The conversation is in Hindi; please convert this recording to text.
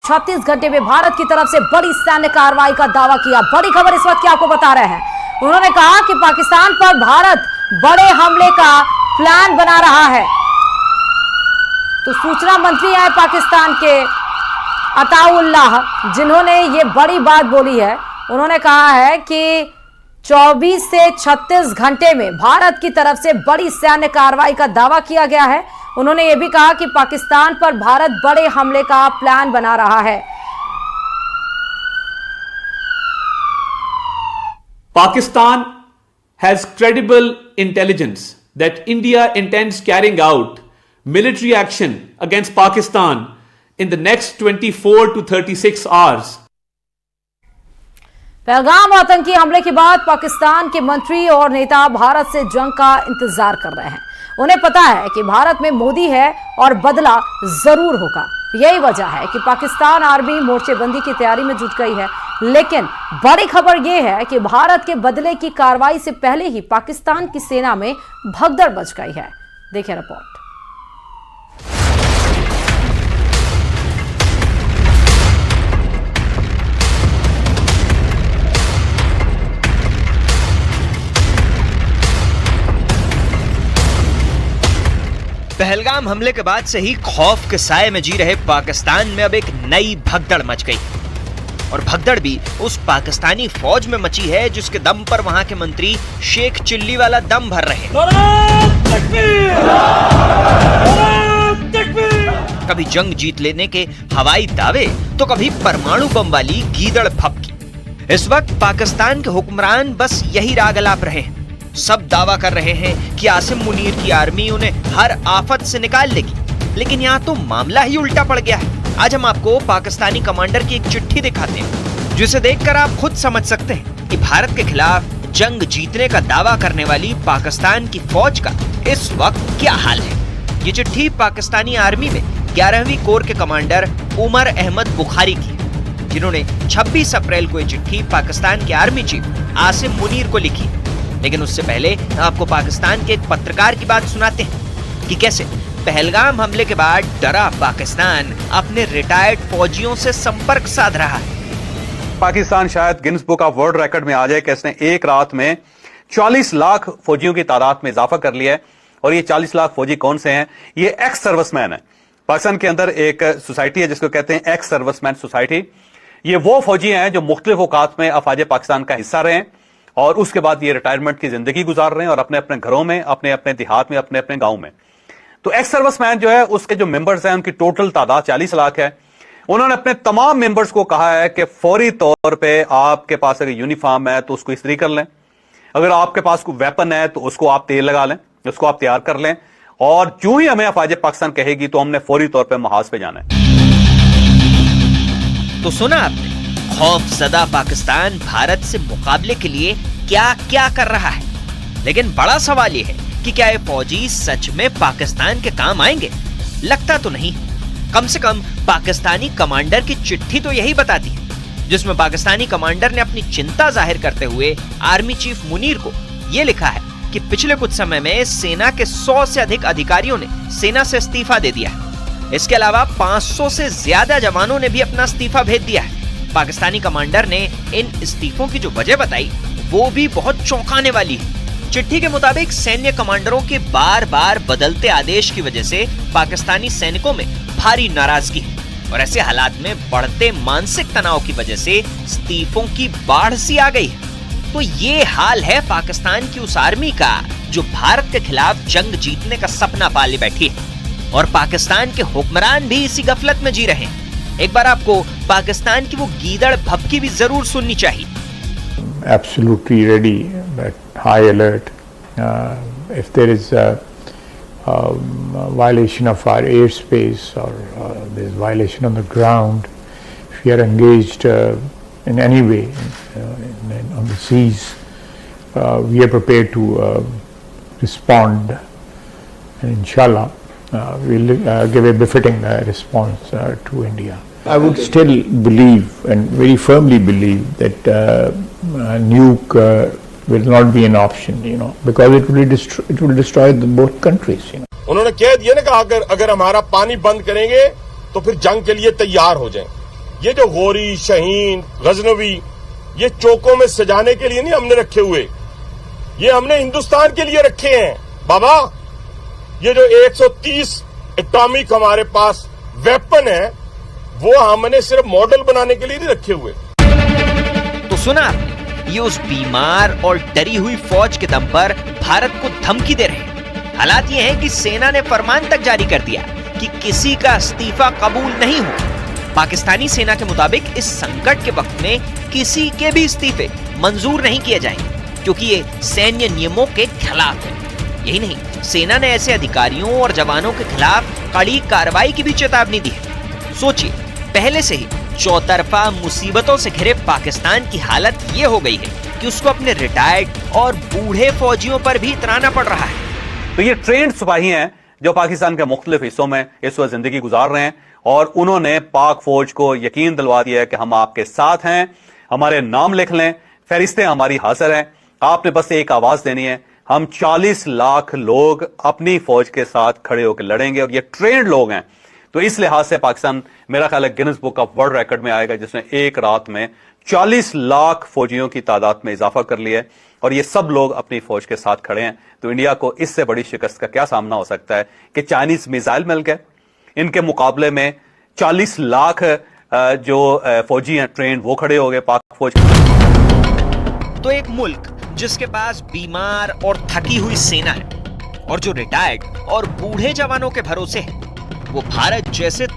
36 घंटे में भारत की तरफ से बड़ी सैन्य कार्रवाई का दावा किया। बड़ी खबर इस वक्त की आपको बता रहे हैं। उन्होंने कहा कि पाकिस्तान पर भारत बड़े हमले का प्लान बना रहा है। तो सूचना मंत्री आए पाकिस्तान के अताउल्लाह, जिन्होंने ये बड़ी बात बोली है। उन्होंने कहा है कि 24 से 36 घंटे में भारत की तरफ से बड़ी सैन्य कार्रवाई का दावा किया गया है। उन्होंने ये भी कहा कि पाकिस्तान पर भारत बड़े हमले का प्लान बना रहा है। Pakistan has credible intelligence that India intends carrying out military action against Pakistan in the next 24 to 36 hours. Pahalgam आतंकी हमले के बाद पाकिस्तान के मंत्री और नेता भारत से जंग का इंतजार कर रहे हैं। उन्हें पता है कि भारत में मोदी है और बदला जरूर होगा। यही वजह है कि पाकिस्तान आर्मी मोर्चेबंदी की तैयारी में जुट गई है। लेकिन बड़ी खबर यह है कि भारत के बदले की कार्रवाई से पहले ही पाकिस्तान की सेना में भगदड़ मच गई है। देखिए रिपोर्ट। पहलगाम हमले के बाद से ही खौफ के साए में जी रहे पाकिस्तान में अब एक नई भगदड़ मच गई, और भगदड़ भी उस पाकिस्तानी फौज में मची है जिसके दम पर वहां के मंत्री शेख चिल्ली वाला दम भर रहे हैं। कभी जंग जीत लेने के हवाई दावे तो कभी परमाणु बम वाली गीदड़ फपकी। इस वक्त पाकिस्तान के हुक्मरान बस यही राग अलाप रहे हैं। सब दावा कर रहे हैं कि आसिम मुनीर की आर्मी उन्हें हर आफत से निकाल लेगी, लेकिन यहाँ तो मामला ही उल्टा पड़ गया है। आज हम आपको पाकिस्तानी कमांडर की एक चिट्ठी दिखाते हैं, जिसे देखकर आप खुद समझ सकते हैं कि भारत के खिलाफ जंग जीतने का दावा करने वाली पाकिस्तान की फौज का इस वक्त क्या हाल है। ये चिट्ठी पाकिस्तानी आर्मी में 11वीं कोर के कमांडर उमर अहमद बुखारी की, जिन्होंने 26 अप्रैल को ये चिट्ठी पाकिस्तान के आर्मी चीफ आसिम मुनीर को लिखी। लेकिन उससे पहले आपको पाकिस्तान के एक पत्रकार की बात सुनाते हैं कि कैसे पहलगाम हमले के बाद डरा पाकिस्तान अपने रिटायर्ड फौजियों से संपर्क साध रहा है। पाकिस्तान शायद Guinness book of world record में आ जाए कि इसने एक रात में 40 लाख फौजियों की तादाद में इजाफा कर लिया है। और ये 40 लाख फौजी कौन से हैं? ये एक्स सर्विसमैन है। पाकिस्तान के अंदर एक सोसाइटी है जिसको कहते हैं एक्स सर्विसमैन सोसाइटी। ये वो फौजी हैं जो मुख्तलिफ औकात में अफवाज पाकिस्तान का हिस्सा रहे हैं और उसके बाद ये रिटायरमेंट की जिंदगी गुजार रहे हैं और अपने अपने घरों में, अपने अपने देहात में, अपने अपने गांव में। तो एक्स सर्विसमैन जो है उसके जो मेंबर्स हैं उनकी टोटल तादाद 40 लाख है। उन्होंने अपने तमाम मेंबर्स को कहा है कि फौरी तौर पे आपके पास अगर यूनिफॉर्म है तो उसको इस्त्री कर लें, अगर आपके पास कोई वेपन है तो उसको आप तेल लगा लें, उसको आप तैयार कर लें, और जो ही हमें अफवाज पाकिस्तान कहेगी तो हमने फौरी तौर पर महाज पे जाना है। तो सुना आपने, खौफजदा पाकिस्तान भारत से मुकाबले के लिए क्या क्या कर रहा है। लेकिन बड़ा सवाल यह है कि क्या ये फौजी सच में पाकिस्तान के काम आएंगे? लगता तो नहीं। कम से कम पाकिस्तानी कमांडर की चिट्ठी तो यही बताती है, जिसमें पाकिस्तानी कमांडर ने अपनी चिंता जाहिर करते हुए आर्मी चीफ मुनीर को यह लिखा है कि पिछले कुछ समय में सेना के 100 से अधिक अधिकारियों ने सेना से इस्तीफा दे दिया है। इसके अलावा 500 से ज्यादा जवानों ने भी अपना इस्तीफा भेज दिया है। पाकिस्तानी कमांडर ने इन इस्तीफों की जो वजह बताई वो भी बहुत चौंकाने वाली है। चिट्ठी के मुताबिक सैन्य कमांडरों के बार बार बदलते आदेश की वजह से पाकिस्तानी सैनिकों में भारी नाराजगी है, और ऐसे हालात में बढ़ते मानसिक तनाव की वजह से इस्तीफों की बाढ़ सी आ गई है। तो ये हाल है पाकिस्तान की उस आर्मी का जो भारत के खिलाफ जंग जीतने का सपना पाले बैठी है, और पाकिस्तान के हुक्मरान भी इसी गफलत में जी रहे हैं। एक बार आपको पाकिस्तान की वो गीदड़ भभकी भी जरूर सुननी चाहिए। Absolutely ready, but high alert. If there is a violation of our airspace or there is violation on the ground, if we are engaged in any way on the seas, we are prepared to respond, and inshallah we'll give a befitting response to India. I would still believe and very firmly believe that nuke will not be an option, because it will destroy both countries. उन्होंने कह दिया ना कि अगर हमारा पानी बंद करेंगे तो फिर जंग के लिए तैयार हो जाएं। ये जो गोरी, शहीन, गजनवी, ये चौकों में सजाने के लिए नहीं हमने रखे हुए, ये हमने हिंदुस्तान के लिए रखे हैं बाबा। ये जो 130 एटॉमिक हमारे पास वेपन है, वो हमने सिर्फ मॉडल बनाने के लिए नहीं रखे हुए। तो सुना आपने, ये उस बीमार और डरी हुई फौज के दम पर भारत को धमकी दे रहे हैं। हालात ये हैं कि सेना ने फरमान तक जारी कर दिया कि किसी का इस्तीफा कबूल नहीं हो। पाकिस्तानी सेना के मुताबिक इस संकट के वक्त में किसी के भी इस्तीफे मंजूर नहीं किए जाएंगे, क्योंकि ये सैन्य नियमों के खिलाफ है। यही नहीं, सेना ने ऐसे अधिकारियों और जवानों के खिलाफ कड़ी कार्रवाई की भी चेतावनी दी है। सोचिए, पहले से ही चौतरफा मुसीबतों से घिरे पाकिस्तान की हालत ये हो गई है कि उसको अपने रिटायर्ड और बूढ़े फौजियों पर भी इतराना पड़ रहा है। तो ये ट्रेंड सिपाही हैं जो पाकिस्तान के मुख्तलिफ हिस्सों में इस वक्त जिंदगी गुजार रहे हैं, और उन्होंने पाक फौज को यकीन दिलवा दिया है कि हम आपके साथ हैं, हमारे नाम लिख लें, फहरिस्तें हमारी हाजिर हैं, आपने बस एक आवाज देनी है, हम 40 लाख लोग अपनी फौज के साथ खड़े होकर लड़ेंगे। और ये ट्रेंड लोग हैं, तो इस लिहाज से पाकिस्तान मेरा ख्याल है Guinness book of world record में आएगा, जिसने एक रात में 40 लाख फौजियों की तादाद में इजाफा कर लिया है, और ये सब लोग अपनी फौज के साथ खड़े हैं। तो इंडिया को इससे बड़ी शिकस्त का क्या सामना हो सकता है कि चाइनीज मिसाइल मिल गए, इनके मुकाबले में 40 लाख जो फौजी हैं ट्रेंड, वो खड़े हो गए पाक फौज। तो एक मुल्क जिसके पास बीमार और थकी हुई सेना है और जो रिटायर्ड और बूढ़े जवानों के भरोसे है, वो भारत जैसे